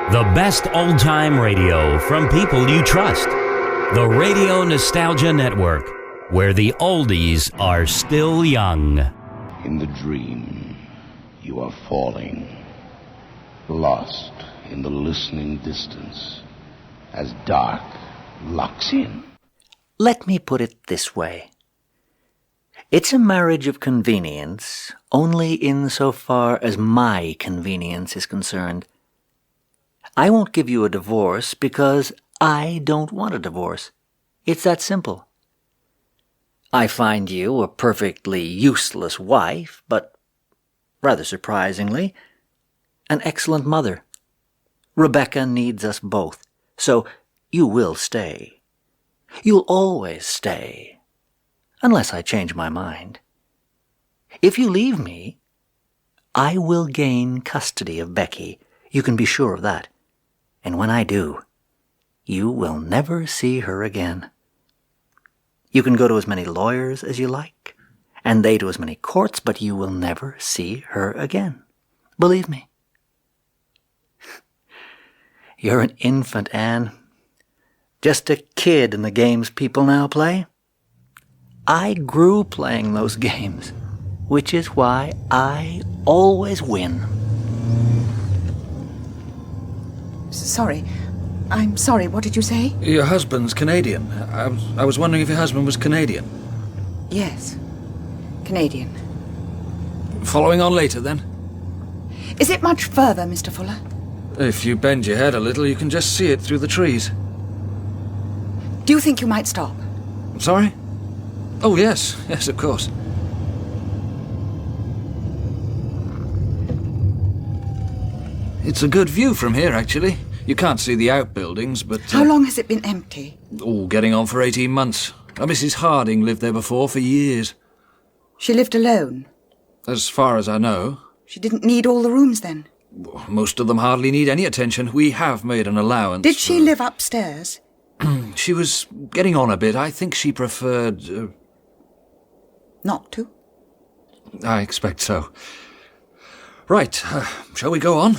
The best old-time radio from people you trust. The Radio Nostalgia Network, where the oldies are still young. In the dream, you are falling, lost in the listening distance, as dark locks in. Let me put it this way. It's a marriage of convenience only insofar as my convenience is concerned. I won't give you a divorce because I don't want a divorce. It's that simple. I find you a perfectly useless wife, but, rather surprisingly, an excellent mother. Rebecca needs us both, so you will stay. You'll always stay, unless I change my mind. If you leave me, I will gain custody of Becky. You can be sure of that. And when I do, you will never see her again. You can go to as many lawyers as you like, and they to as many courts, but you will never see her again. Believe me. You're an infant, Anne. Just a kid in the games people now play. I grew playing those games, which is why I always win. Sorry. I'm sorry. What did you say? Your husband's Canadian. I was wondering if your husband was Canadian. Yes. Canadian. Following on later, then? Is it much further, Mr. Fuller? If you bend your head a little, you can just see it through the trees. Do you think you might stop? Sorry? Oh, yes. Yes, of course. It's a good view from here, actually. You can't see the outbuildings, but... How long has it been empty? Oh, getting on for 18 months. Mrs. Harding lived there before for years. She lived alone? As far as I know. She didn't need all the rooms, then? Most of them hardly need any attention. We have made an allowance. Did she live upstairs? She was getting on a bit. I think she preferred... Not to? I expect so. Right, shall we go on?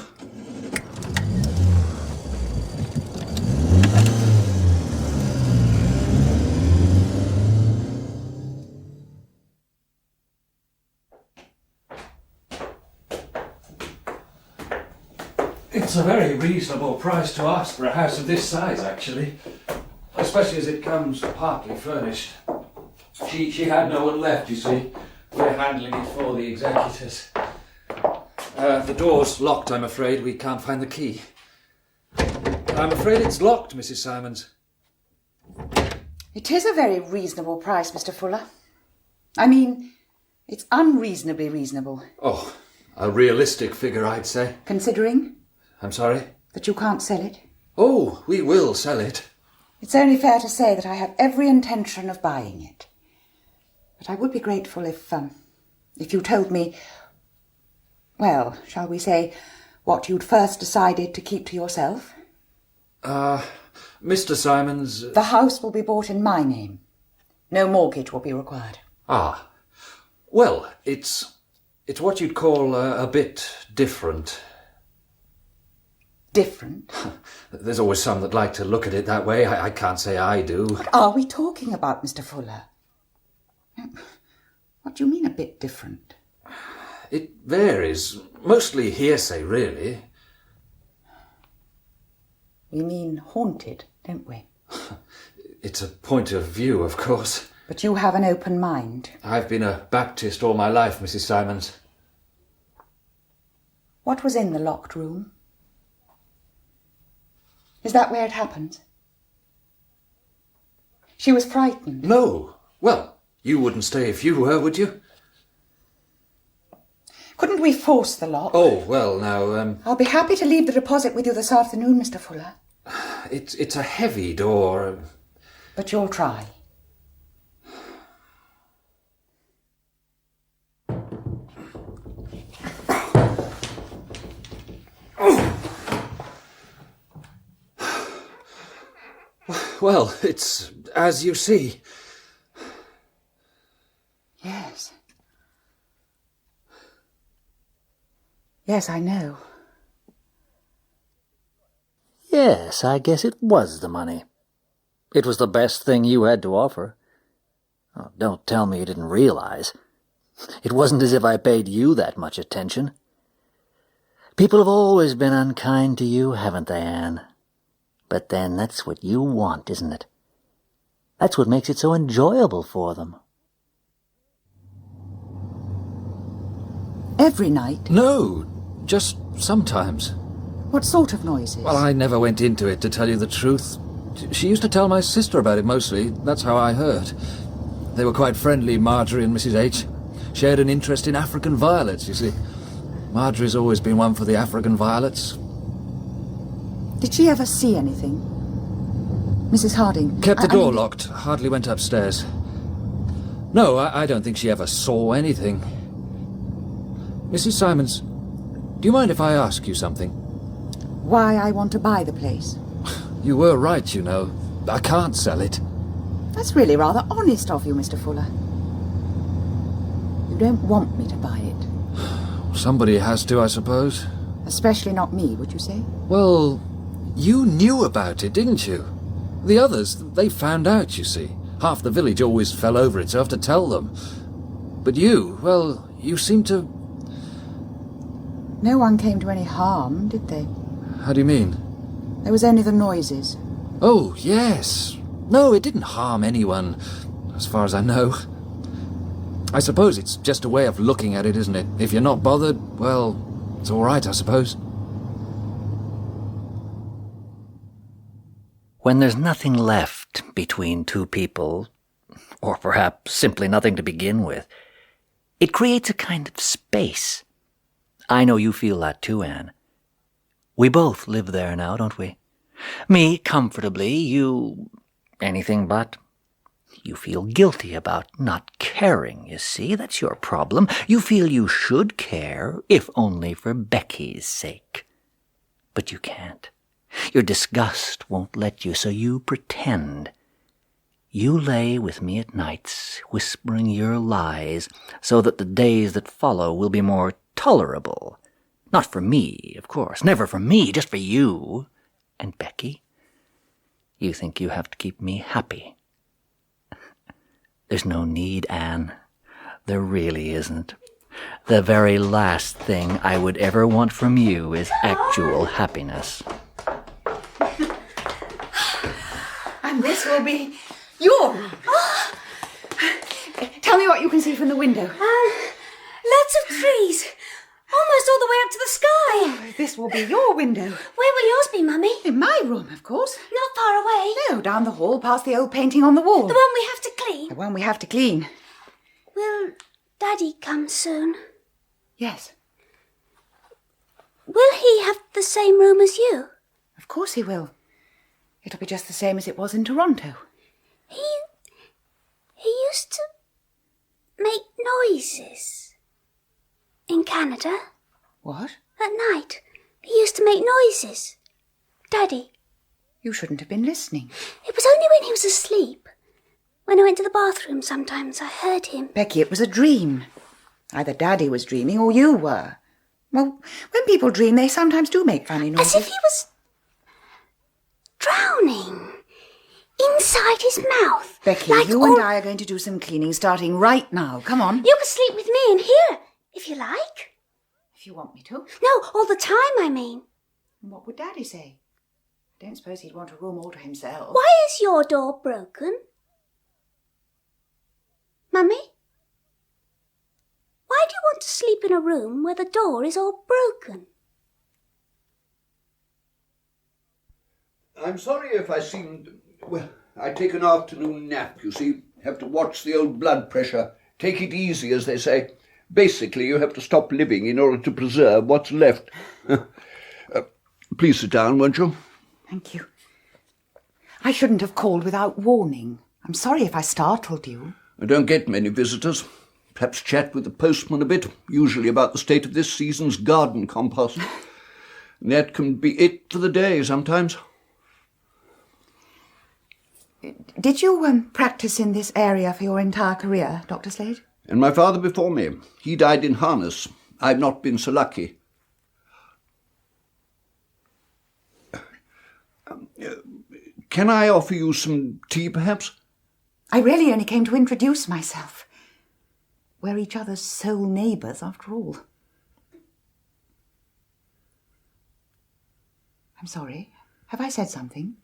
It's a very reasonable price to ask for a house of this size, actually. Especially as it comes partly furnished. She had no one left, you see. We're handling it for the executors. The door's locked, I'm afraid. We can't find the key. I'm afraid it's locked, Mrs. Simons. It is a very reasonable price, Mr. Fuller. I mean, it's unreasonably reasonable. Oh, a realistic figure, I'd say. Considering? I'm sorry? That you can't sell it? Oh, we will sell it. It's only fair to say that I have every intention of buying it. But I would be grateful if you told me, well, shall we say, what you'd first decided to keep to yourself? Mr. Simons... The house will be bought in my name. No mortgage will be required. Ah. Well, it's what you'd call a bit different. Different? There's always some that like to look at it that way. I can't say I do. What are we talking about, Mr. Fuller? What do you mean a bit different? It varies. Mostly hearsay, really. We mean haunted, don't we? It's a point of view, of course. But you have an open mind. I've been a Baptist all my life, Mrs. Simons. What was in the locked room? Is that where it happened? She was frightened. No. Well, you wouldn't stay if you were, would you? Couldn't we force the lock? Oh, well, now, I'll be happy to leave the deposit with you this afternoon, Mr. Fuller. It's a heavy door. But you'll try. Well, it's as you see. Yes. Yes, I know. Yes, I guess it was the money. It was the best thing you had to offer. Oh, don't tell me you didn't realize. It wasn't as if I paid you that much attention. People have always been unkind to you, haven't they, Anne? But then that's what you want, isn't it? That's what makes it so enjoyable for them. Every night? No, just sometimes. What sort of noises? Well, I never went into it, to tell you the truth. She used to tell my sister about it mostly. That's how I heard. They were quite friendly, Marjorie and Mrs. H. Shared an interest in African violets, you see. Marjorie's always been one for the African violets. Did she ever see anything? Mrs. Harding? Kept the door locked, hardly went upstairs. No, I don't think she ever saw anything. Mrs. Simons, do you mind if I ask you something? Why I want to buy the place? You were right, you know. I can't sell it. That's really rather honest of you, Mr. Fuller. You don't want me to buy it. Somebody has to, I suppose. Especially not me, would you say? Well, you knew about it, didn't you? The others, they found out, you see. Half the village always fell over itself to tell them. But you, well, you seem to... No one came to any harm, did they? How do you mean? There was only the noises. Oh, yes. No, it didn't harm anyone, as far as I know. I suppose it's just a way of looking at it, isn't it? If you're not bothered, well, it's all right, I suppose. When there's nothing left between two people, or perhaps simply nothing to begin with, it creates a kind of space. I know you feel that too, Anne. We both live there now, don't we? Me, comfortably, you... anything but. You feel guilty about not caring, you see. That's your problem. You feel you should care, if only for Becky's sake. But you can't. Your disgust won't let you, so you pretend. You lay with me at nights, whispering your lies, so that the days that follow will be more tolerable. Not for me, of course. Never for me, just for you. And Becky, you think you have to keep me happy. There's no need, Anne. There really isn't. The very last thing I would ever want from you is actual happiness. And this will be your room. Oh. Tell me what you can see from the window. Lots of trees. Almost all the way up to the sky. Oh, this will be your window. Where will yours be, Mummy? In my room, of course. Not far away. No, down the hall, past the old painting on the wall. The one we have to clean. The one we have to clean. Will Daddy come soon? Yes. Will he have the same room as you? Of course he will. It'll be just the same as it was in Toronto. He used to make noises. In Canada. What? At night. He used to make noises. Daddy. You shouldn't have been listening. It was only when he was asleep. When I went to the bathroom sometimes, I heard him. Becky, it was a dream. Either Daddy was dreaming or you were. Well, when people dream, they sometimes do make funny noises. As if he was drowning. Inside his mouth. Becky, like you and I are going to do some cleaning starting right now. Come on. You can sleep with me in here, if you like. If you want me to. No, all the time, I mean. And what would Daddy say? I don't suppose he'd want a room all to himself. Why is your door broken? Mummy? Why do you want to sleep in a room where the door is all broken? I'm sorry if I seemed... Well, I take an afternoon nap, you see. Have to watch the old blood pressure. Take it easy, as they say. Basically, you have to stop living in order to preserve what's left. Please sit down, won't you? Thank you. I shouldn't have called without warning. I'm sorry if I startled you. I don't get many visitors. Perhaps chat with the postman a bit, usually about the state of this season's garden compost. And that can be it for the day sometimes. Did you practice in this area for your entire career, Dr. Slade? And my father before me. He died in harness. I've not been so lucky. Can I offer you some tea, perhaps? I really only came to introduce myself. We're each other's sole neighbours, after all. I'm sorry. Have I said something?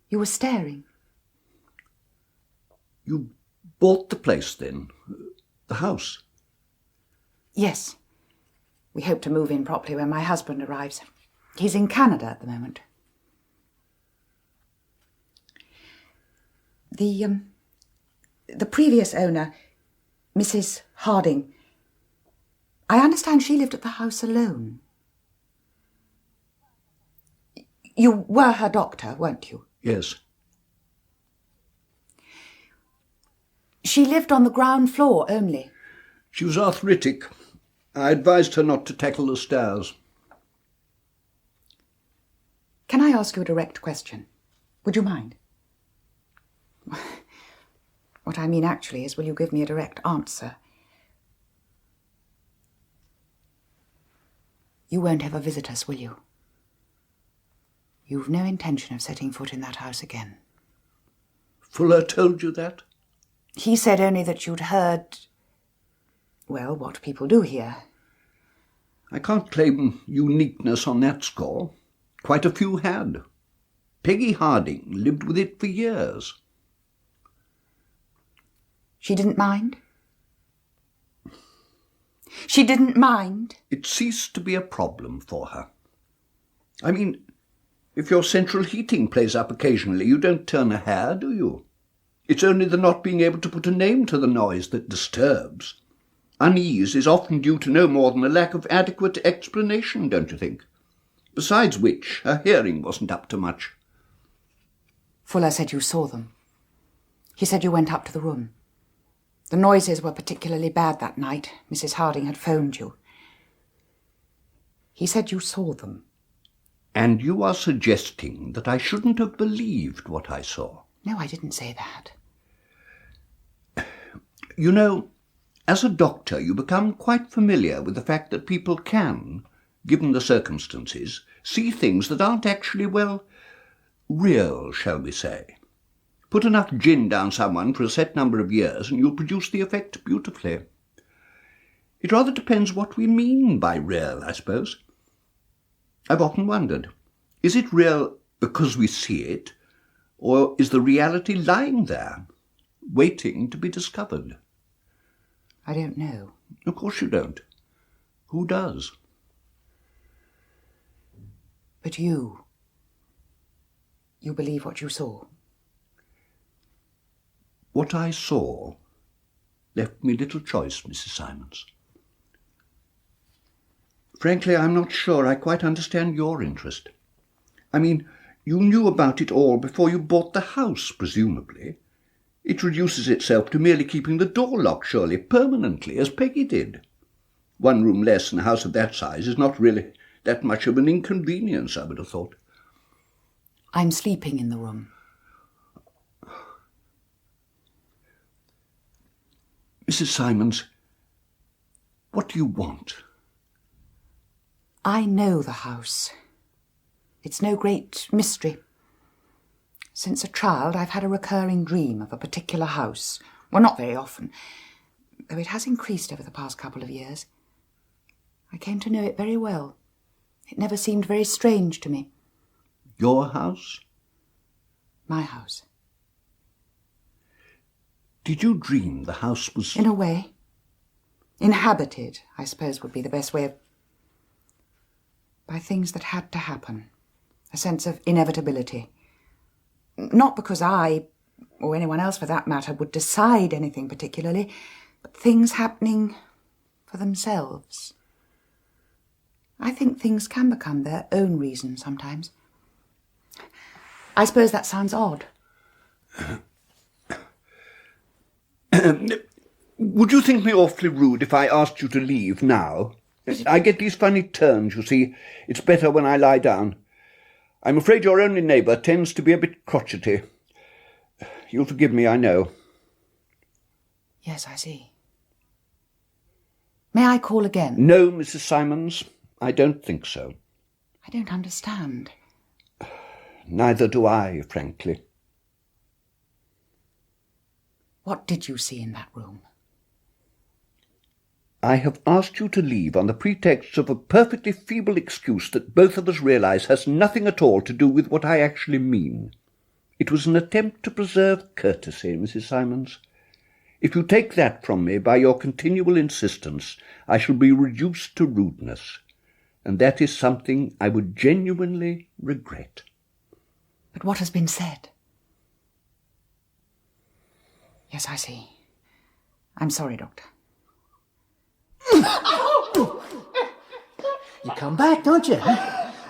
You were staring. You bought the place, then? The house? Yes. We hope to move in properly when my husband arrives. He's in Canada at the moment. The previous owner, Mrs. Harding, I understand she lived at the house alone. You were her doctor, weren't you? Yes. She lived on the ground floor only. She was arthritic. I advised her not to tackle the stairs. Can I ask you a direct question? Would you mind? What I mean actually is, will you give me a direct answer? You won't ever visit us, will you? You've no intention of setting foot in that house again. Fuller told you that? He said only that you'd heard, well, what people do here. I can't claim uniqueness on that score. Quite a few had. Peggy Harding lived with it for years. She didn't mind? She didn't mind? It ceased to be a problem for her. I mean, if your central heating plays up occasionally, you don't turn a hair, do you? It's only the not being able to put a name to the noise that disturbs. Unease is often due to no more than a lack of adequate explanation, don't you think? Besides which, her hearing wasn't up to much. Fuller said you saw them. He said you went up to the room. The noises were particularly bad that night. Mrs. Harding had phoned you. He said you saw them. And you are suggesting that I shouldn't have believed what I saw? No, I didn't say that. You know, as a doctor, you become quite familiar with the fact that people can, given the circumstances, see things that aren't actually, well, real, shall we say. Put enough gin down someone for a set number of years and you'll produce the effect beautifully. It rather depends what we mean by real, I suppose. I've often wondered, is it real because we see it, or is the reality lying there, waiting to be discovered? I don't know. Of course you don't. Who does? But you believe what you saw? What I saw left me little choice, Mrs. Simons. Frankly, I'm not sure I quite understand your interest. I mean, you knew about it all before you bought the house, presumably. It reduces itself to merely keeping the door locked, surely, permanently, as Peggy did. 1 room less in a house of that size is not really that much of an inconvenience, I would have thought. I'm sleeping in the room. Mrs. Simons, what do you want? I know the house. It's no great mystery. Since a child, I've had a recurring dream of a particular house. Well, not very often, though it has increased over the past couple of years. I came to know it very well. It never seemed very strange to me. Your house? My house. Did you dream the house was... In a way. Inhabited, I suppose, would be the best way of... by things that had to happen. A sense of inevitability. Not because I, or anyone else for that matter, would decide anything particularly, but things happening for themselves. I think things can become their own reason sometimes. I suppose that sounds odd. Would you think me awfully rude if I asked you to leave now? I get these funny turns, you see. It's better when I lie down. I'm afraid your only neighbour tends to be a bit crotchety. You'll forgive me, I know. Yes, I see. May I call again? No, Mrs. Simons, I don't think so. I don't understand. neither do I, frankly. What did you see in that room? I have asked you to leave on the pretext of a perfectly feeble excuse that both of us realise has nothing at all to do with what I actually mean. It was an attempt to preserve courtesy, Mrs. Simons. If you take that from me by your continual insistence, I shall be reduced to rudeness, and that is something I would genuinely regret. But what has been said? Yes, I see. I'm sorry, Doctor. You come back, don't you?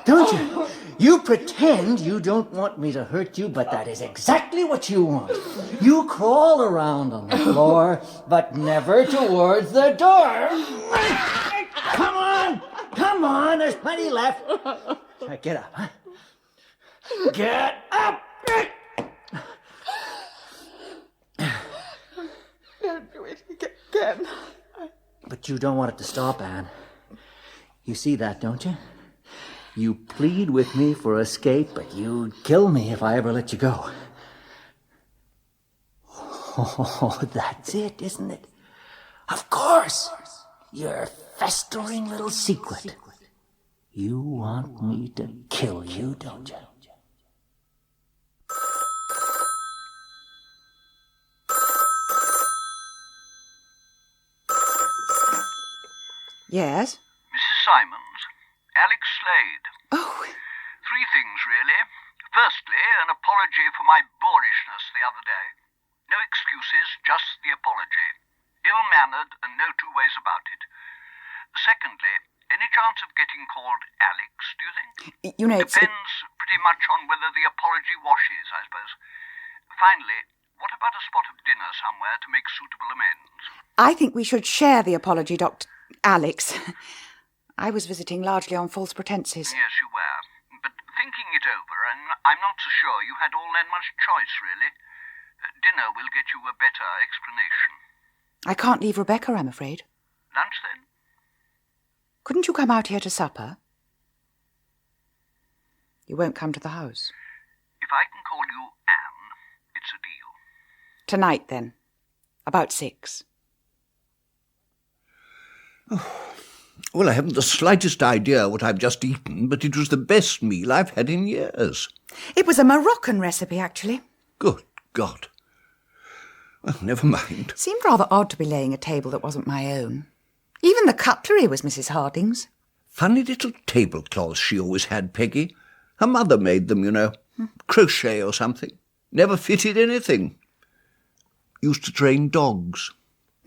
Don't you? You pretend you don't want me to hurt you, but that is exactly what you want. You crawl around on the floor, but never towards the door. Come on, there's plenty left. Right, get up, huh? Get up! Don't do it again. But you don't want it to stop, Anne. You see that, don't you? You plead with me for escape, but you'd kill me if I ever let you go. Oh, that's it, isn't it? Of course. Your festering little secret. You want me to kill you, don't you? Yes? Mrs. Simons, Alex Slade. Oh. 3 things, really. Firstly, an apology for my boorishness the other day. No excuses, just the apology. Ill-mannered and no two ways about it. Secondly, any chance of getting called Alex, do you think? You know, Depends pretty much on whether the apology washes, I suppose. Finally, what about a spot of dinner somewhere to make suitable amends? I think we should share the apology, Dr. Alex. I was visiting largely on false pretences. Yes, you were. But thinking it over, and I'm not so sure you had all that much choice, really. Dinner will get you a better explanation. I can't leave Rebecca, I'm afraid. Lunch, then? Couldn't you come out here to supper? You won't come to the house. If I can call you Anne, it's a deal. Tonight, then. About 6. Well, I haven't the slightest idea what I've just eaten, but it was the best meal I've had in years. It was a Moroccan recipe, actually. Good God. Well, never mind. Seemed rather odd to be laying a table that wasn't my own. Even the cutlery was Mrs. Harding's. Funny little tablecloths she always had, Peggy. Her mother made them, you know. Crochet or something. Never fitted anything. Used to train dogs.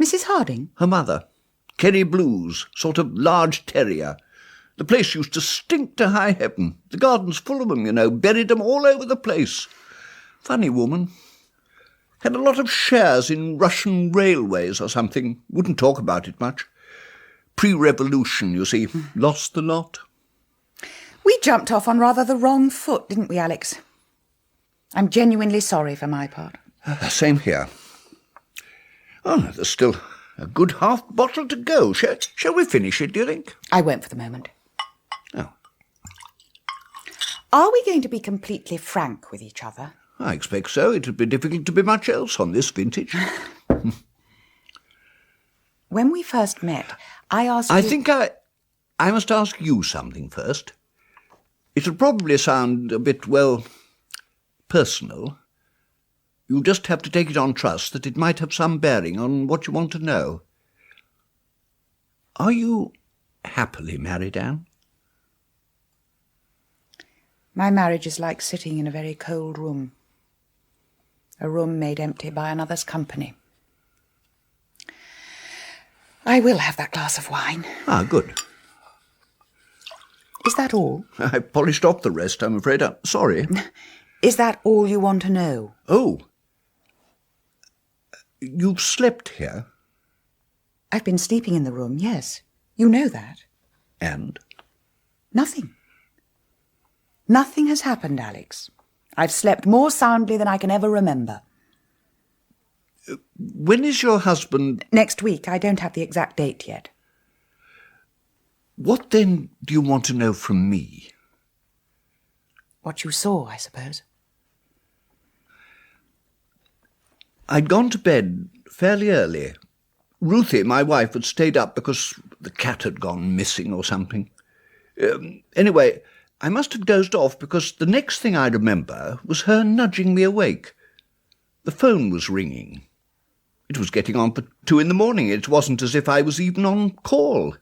Mrs. Harding? Her mother. Kerry Blues, sort of large terrier. The place used to stink to high heaven. The garden's full of them, you know, buried them all over the place. Funny woman. Had a lot of shares in Russian railways or something. Wouldn't talk about it much. Pre-revolution, you see. Lost the lot. We jumped off on rather the wrong foot, didn't we, Alex? I'm genuinely sorry for my part. Same here. Oh, there's still a good half bottle to go. Shall we finish it, do you think? I won't for the moment. Oh. Are we going to be completely frank with each other? I expect so. It would be difficult to be much else on this vintage. When we first met, I asked I you... think I must ask you something first. It'll probably sound a bit, well, personal. You'll just have to take it on trust that it might have some bearing on what you want to know. Are you happily married, Anne? My marriage is like sitting in a very cold room. A room made empty by another's company. I will have that glass of wine. Ah, good. Is that all? I polished off the rest, I'm afraid. I'm sorry. Is that all you want to know? Oh. You've slept here? I've been sleeping in the room, yes. You know that. And? Nothing. Nothing has happened, Alex. I've slept more soundly than I can ever remember. When is your husband... Next week. I don't have the exact date yet. What then do you want to know from me? What you saw, I suppose. I'd gone to bed fairly early. Ruthie, my wife, had stayed up because the cat had gone missing or something. Anyway, I must have dozed off because the next thing I remember was her nudging me awake. The phone was ringing. It was getting on for 2 a.m. It wasn't as if I was even on call.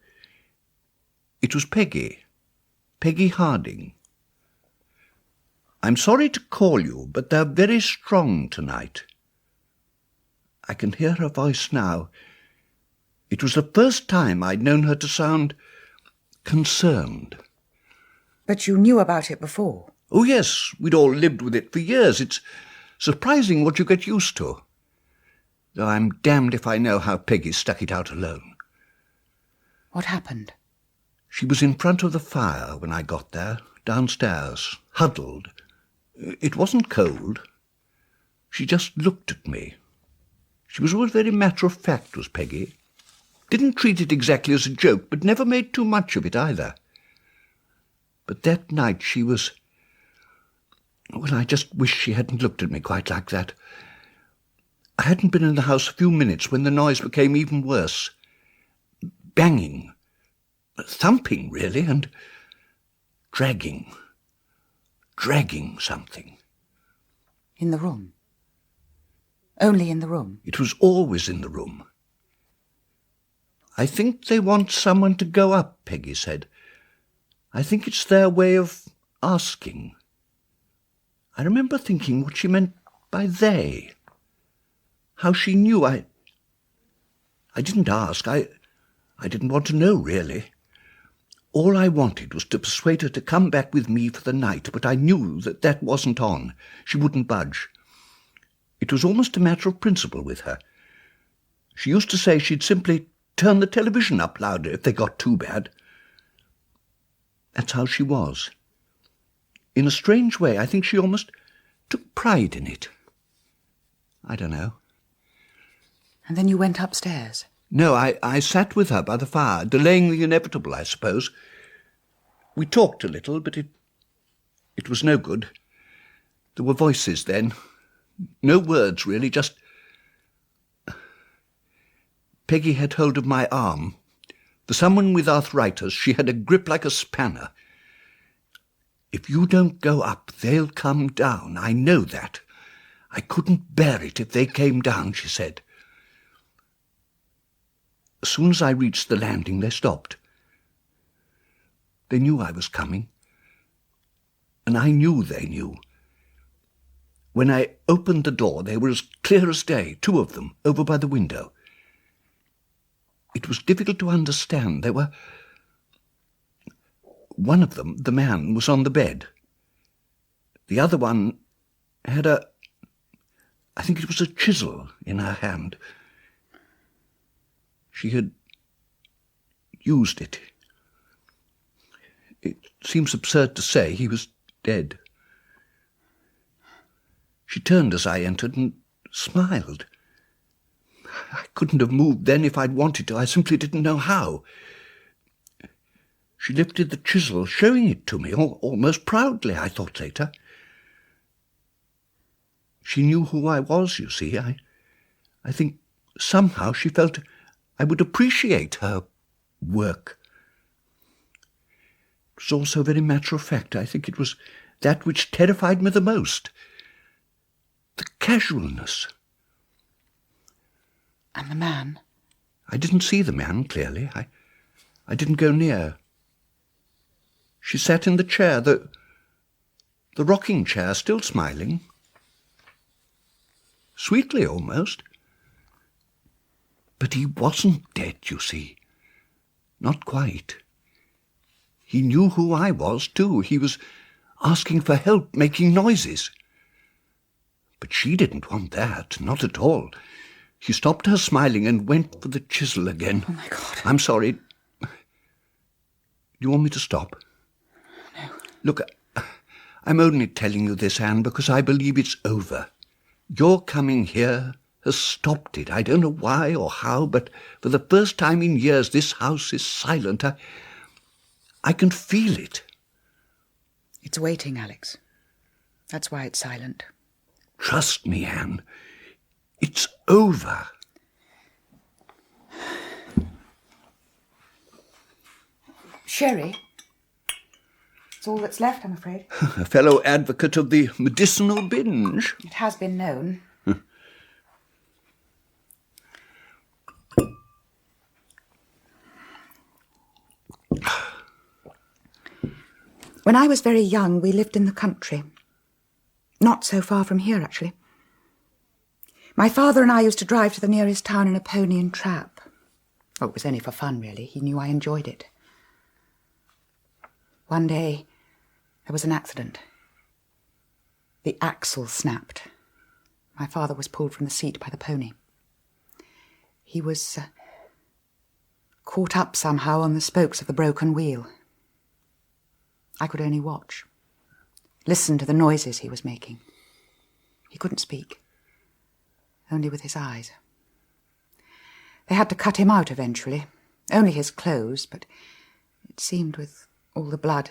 It was Peggy Harding. I'm sorry to call you, but they're very strong tonight. I can hear her voice now. It was the first time I'd known her to sound concerned. But you knew about it before? Oh, yes, we'd all lived with it for years. It's surprising what you get used to. Though I'm damned if I know how Peggy stuck it out alone. What happened? She was in front of the fire when I got there, downstairs, huddled. It wasn't cold. She just looked at me. She was always very matter-of-fact, was Peggy. Didn't treat it exactly as a joke, but never made too much of it either. But that night she was... Well, I just wish she hadn't looked at me quite like that. I hadn't been in the house a few minutes when the noise became even worse. Banging. Thumping, really, and dragging. Dragging something. In the room? Only in the room? It was always in the room. I think they want someone to go up, Peggy said. I think it's their way of asking. I remember thinking what she meant by they. How she knew I didn't ask. I didn't want to know, really. All I wanted was to persuade her to come back with me for the night, but I knew that wasn't on. She wouldn't budge. It was almost a matter of principle with her. She used to say she'd simply turn the television up louder if they got too bad. That's how she was. In a strange way, I think she almost took pride in it. I don't know. And then you went upstairs? No, I sat with her by the fire, delaying the inevitable, I suppose. We talked a little, but it was no good. There were voices then. No words, really, just... Peggy had hold of my arm. For someone with arthritis, she had a grip like a spanner. If you don't go up, they'll come down. I know that. I couldn't bear it if they came down, she said. As soon as I reached the landing, they stopped. They knew I was coming. And I knew they knew. When I opened the door, they were as clear as day, 2 of them, over by the window. It was difficult to understand. They were... One of them, the man, was on the bed. The other one had I think it was a chisel in her hand. She had used it. It seems absurd to say he was dead. She turned as I entered and smiled. I couldn't have moved then if I'd wanted to. I simply didn't know how. She lifted the chisel, showing it to me, almost proudly, I thought later. She knew who I was, you see. I think somehow she felt I would appreciate her work. It was all so very matter-of-fact. I think it was that which terrified me the most. The casualness. And the man? I didn't see the man, clearly. I didn't go near. She sat in the chair, the rocking chair, still smiling. Sweetly, almost. But he wasn't dead, you see. Not quite. He knew who I was, too. He was asking for help, making noises. But she didn't want that, not at all. He stopped her smiling and went for the chisel again. Oh, my God. I'm sorry. Do you want me to stop? No. Look, I'm only telling you this, Anne, because I believe it's over. Your coming here has stopped it. I don't know why or how, but for the first time in years this house is silent. I can feel it. It's waiting, Alex. That's why it's silent. Trust me, Anne. It's over. Sherry? It's all that's left, I'm afraid. A fellow advocate of the medicinal binge. It has been known. When I was very young, we lived in the country. Not so far from here, actually. My father and I used to drive to the nearest town in a pony and trap. Oh, it was only for fun, really. He knew I enjoyed it. One day, there was an accident. The axle snapped. My father was pulled from the seat by the pony. He was caught up somehow on the spokes of the broken wheel. I could only watch, listen to the noises he was making. He couldn't speak, only with his eyes. They had to cut him out eventually, only his clothes, but it seemed with all the blood,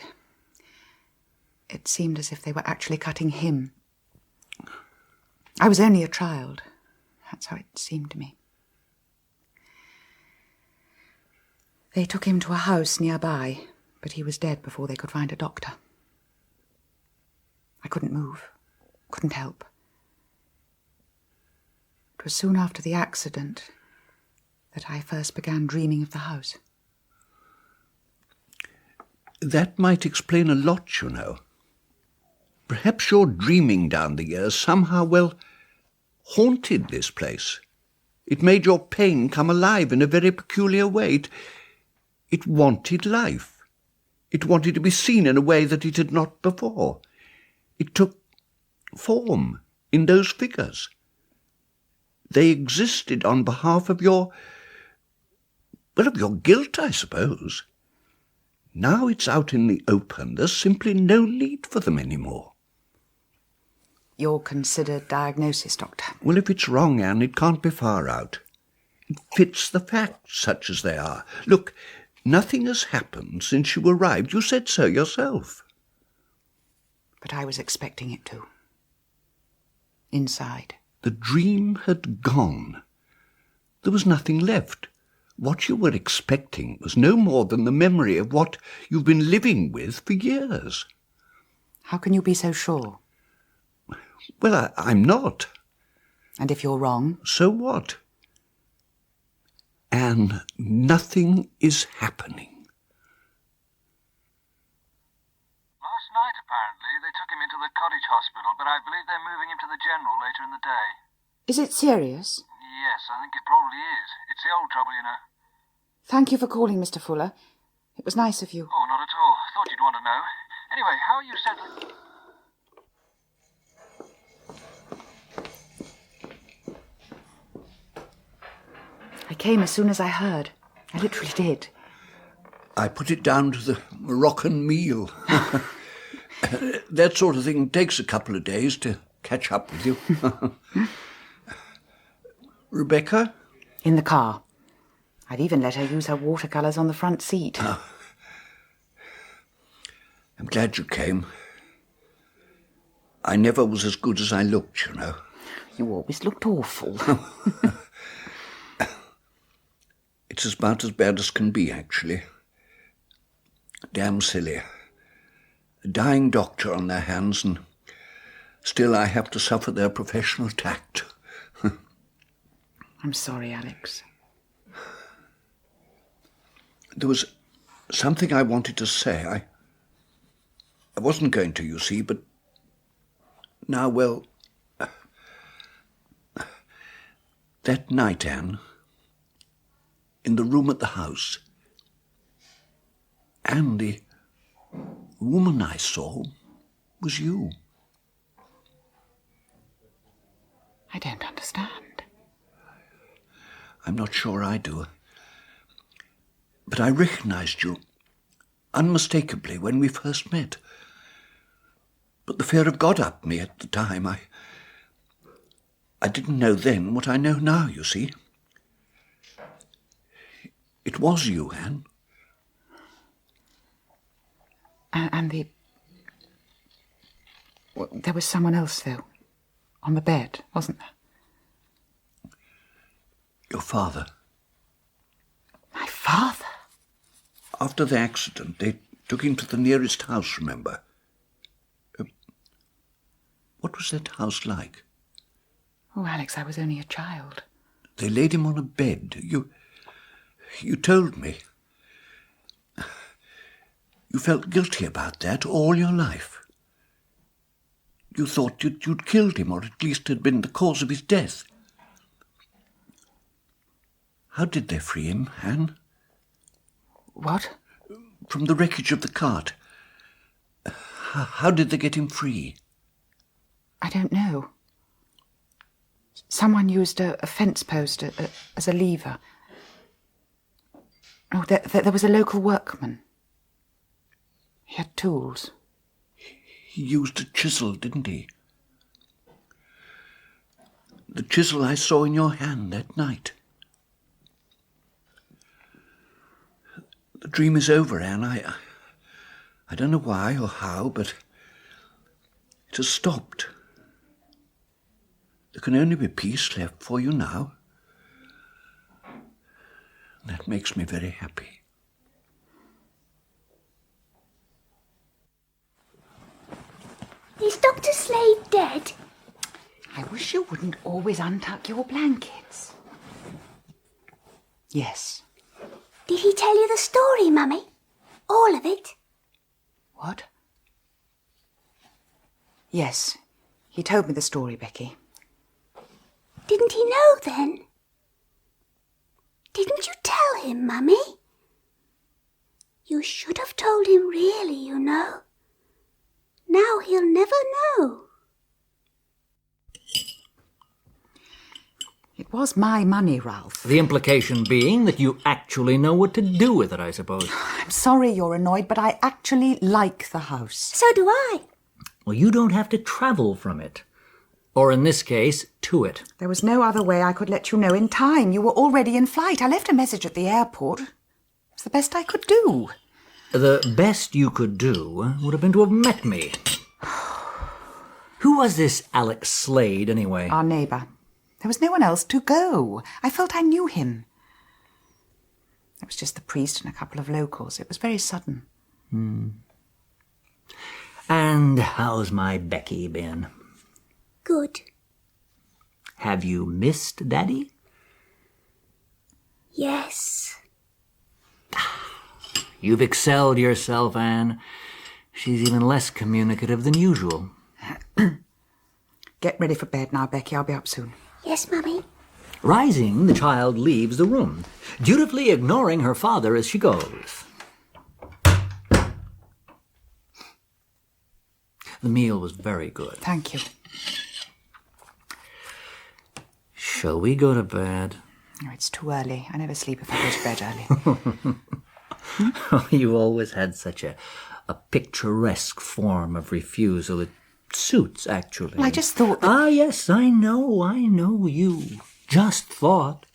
it seemed as if they were actually cutting him. I was only a child. That's how it seemed to me. They took him to a house nearby, but he was dead before they could find a doctor. I couldn't move, couldn't help. It was soon after the accident that I first began dreaming of the house. That might explain a lot, you know. Perhaps your dreaming down the years somehow, well, haunted this place. It made your pain come alive in a very peculiar way. It wanted life. It wanted to be seen in a way that it had not before. It took form in those figures. They existed on behalf of your guilt, I suppose. Now it's out in the open. There's simply no need for them anymore. Your considered diagnosis, Doctor? Well, if it's wrong, Anne, it can't be far out. It fits the facts, such as they are. Look, nothing has happened since you arrived. You said so yourself. But I was expecting it to. Inside. The dream had gone. There was nothing left. What you were expecting was no more than the memory of what you've been living with for years. How can you be so sure? Well, I'm not. And if you're wrong? So what? Anne, nothing is happening. Last night, apparently, they took him into the cottage hospital, but I believe they're moving him to the general later in the day. Is it serious? Yes, I think it probably is. It's the old trouble, you know. Thank you for calling, Mr. Fuller. It was nice of you. Oh, not at all. Thought you'd want to know. Anyway, how are you settling? I came as soon as I heard. I literally did. I put it down to the Moroccan meal. That sort of thing takes a couple of days to catch up with you. Rebecca? In the car. I'd even let her use her watercolours on the front seat. Oh. I'm glad you came. I never was as good as I looked, you know. You always looked awful. It's about as bad as can be, actually. Damn silly. A dying doctor on their hands, and still I have to suffer their professional tact. I'm sorry, Alex. There was something I wanted to say. I wasn't going to, you see, but now, well, that night, Anne, in the room at the house, and the woman I saw was you. I don't understand. I'm not sure I do. But I recognized you unmistakably when we first met. But the fear of God upped me at the time. I didn't know then what I know now, you see. It was you, Anne. And the Well, there was someone else, though, on the bed, wasn't there? Your father. My father? After the accident, they took him to the nearest house, remember? What was that house like? Oh, Alex, I was only a child. They laid him on a bed. You told me. You felt guilty about that all your life. You thought you'd killed him, or at least had been the cause of his death. How did they free him, Anne? What? From the wreckage of the cart. How did they get him free? I don't know. Someone used a fence post as a lever. Oh, there was a local workman. He had tools. He used a chisel, didn't he? The chisel I saw in your hand that night. The dream is over, Anne. I don't know why or how, but it has stopped. There can only be peace left for you now. That makes me very happy. Is Dr. Slade dead? I wish you wouldn't always untuck your blankets. Yes. Did he tell you the story, Mummy? All of it? What? Yes. He told me the story, Becky. Didn't he know then? Didn't you tell him, Mummy? You should have told him really, you know. Now he'll never know. It was my money, Ralph. The implication being that you actually know what to do with it, I suppose. I'm sorry you're annoyed, but I actually like the house. So do I. Well, you don't have to travel from it. Or in this case, to it. There was no other way I could let you know in time. You were already in flight. I left a message at the airport. It's the best I could do. The best you could do would have been to have met me. Who was this Alex Slade, anyway? Our neighbour. There was no one else to go. I felt I knew him. It was just the priest and a couple of locals. It was very sudden. And how's my Becky been? Good. Have you missed Daddy? Yes. You've excelled yourself, Anne. She's even less communicative than usual. Get ready for bed now, Becky. I'll be up soon. Yes, Mummy. Rising, the child leaves the room, dutifully ignoring her father as she goes. The meal was very good. Thank you. Shall we go to bed? Oh, it's too early. I never sleep if I go to bed early. You always had such a picturesque form of refusal. It suits, actually. Well, I just thought that... Ah, yes, I know you. Just thought.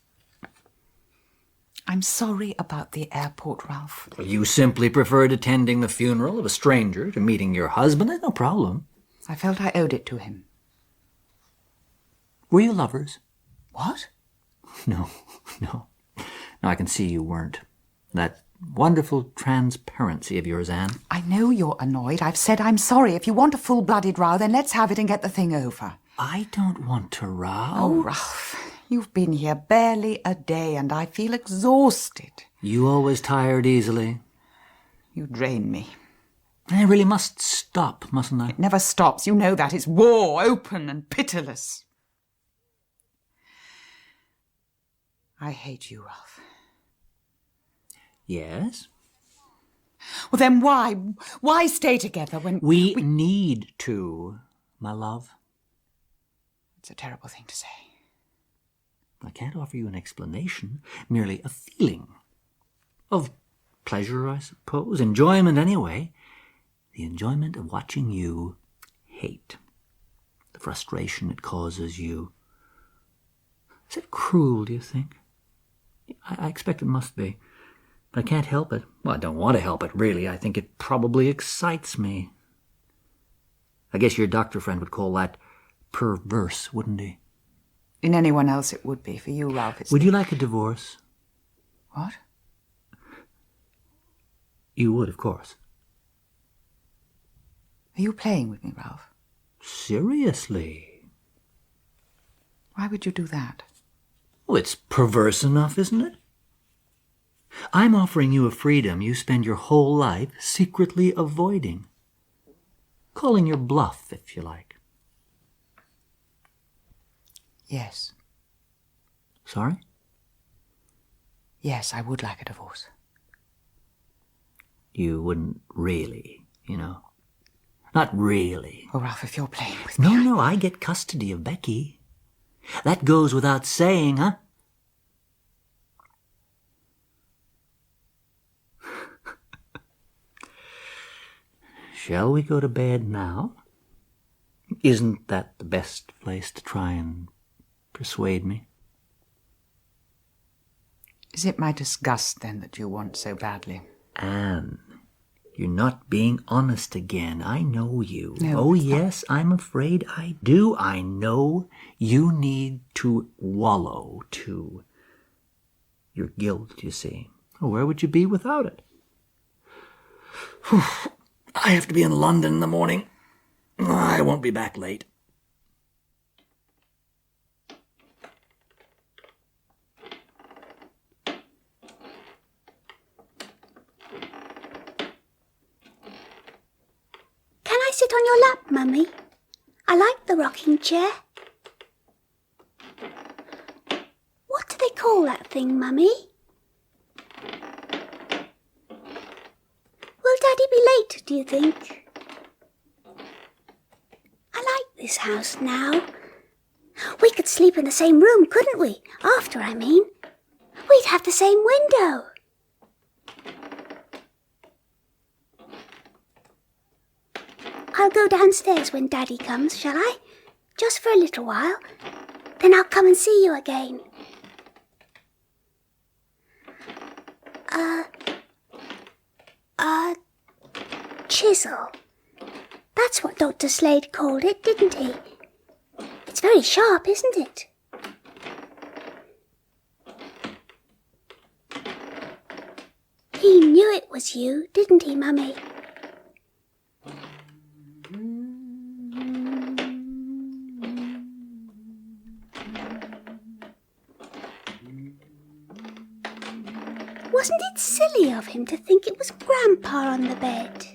I'm sorry about the airport, Ralph. You simply preferred attending the funeral of a stranger to meeting your husband. There's no problem. I felt I owed it to him. Were you lovers? What? No. No, I can see you weren't. That wonderful transparency of yours, Anne. I know you're annoyed. I've said I'm sorry. If you want a full-blooded row, then let's have it and get the thing over. I don't want to row. Oh, Ralph, you've been here barely a day and I feel exhausted. You always tired easily. You drain me. I really must stop, mustn't I? It never stops. You know that. It's war, open and pitiless. I hate you, Ralph. Yes? Well, then why? Why stay together when... We need to, my love. It's a terrible thing to say. I can't offer you an explanation, merely a feeling. Of pleasure, I suppose, enjoyment anyway. The enjoyment of watching you hate. The frustration it causes you. Is it cruel, do you think? I expect it must be. But I can't help it. Well, I don't want to help it, really. I think it probably excites me. I guess your doctor friend would call that perverse, wouldn't he? In anyone else it would be. For you, Ralph, it's... Would you like a divorce? What? You would, of course. Are you playing with me, Ralph? Seriously? Why would you do that? Well, it's perverse enough, isn't it? I'm offering you a freedom you spend your whole life secretly avoiding. Calling your bluff, if you like. Yes. Sorry? Yes, I would like a divorce. You wouldn't really, you know. Not really. Oh, Ralph, if you're playing with me... No, I get custody of Becky. That goes without saying, huh? Shall we go to bed now? Isn't that the best place to try and persuade me? Is it my disgust, then, that you want so badly? Anne, you're not being honest again. I know you. No, oh, yes, I'm afraid I do. I know you need to wallow, too. Your guilt, you see. Where would you be without it? I have to be in London in the morning. I won't be back late. Can I sit on your lap, Mummy? I like the rocking chair. What do they call that thing, Mummy? Will Daddy be late, do you think? I like this house now. We could sleep in the same room, couldn't we? After, I mean. We'd have the same window. I'll go downstairs when Daddy comes, shall I? Just for a little while. Then I'll come and see you again. Chisel. That's what Dr. Slade called it, didn't he? It's very sharp, isn't it? He knew it was you, didn't he, Mummy? Wasn't it silly of him to think it was Grandpa on the bed?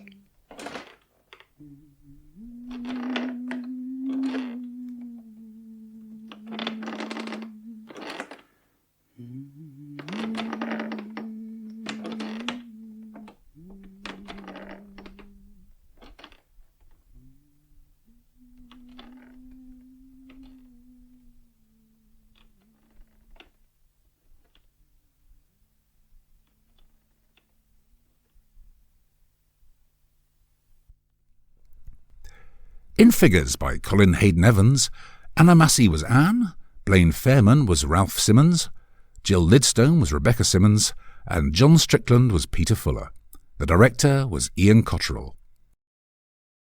In Figures by Colin Hayden Evans, Anna Massey was Anne, Blaine Fairman was Ralph Simmons, Jill Lidstone was Rebecca Simmons, and John Strickland was Peter Fuller. The director was Ian Cotterill.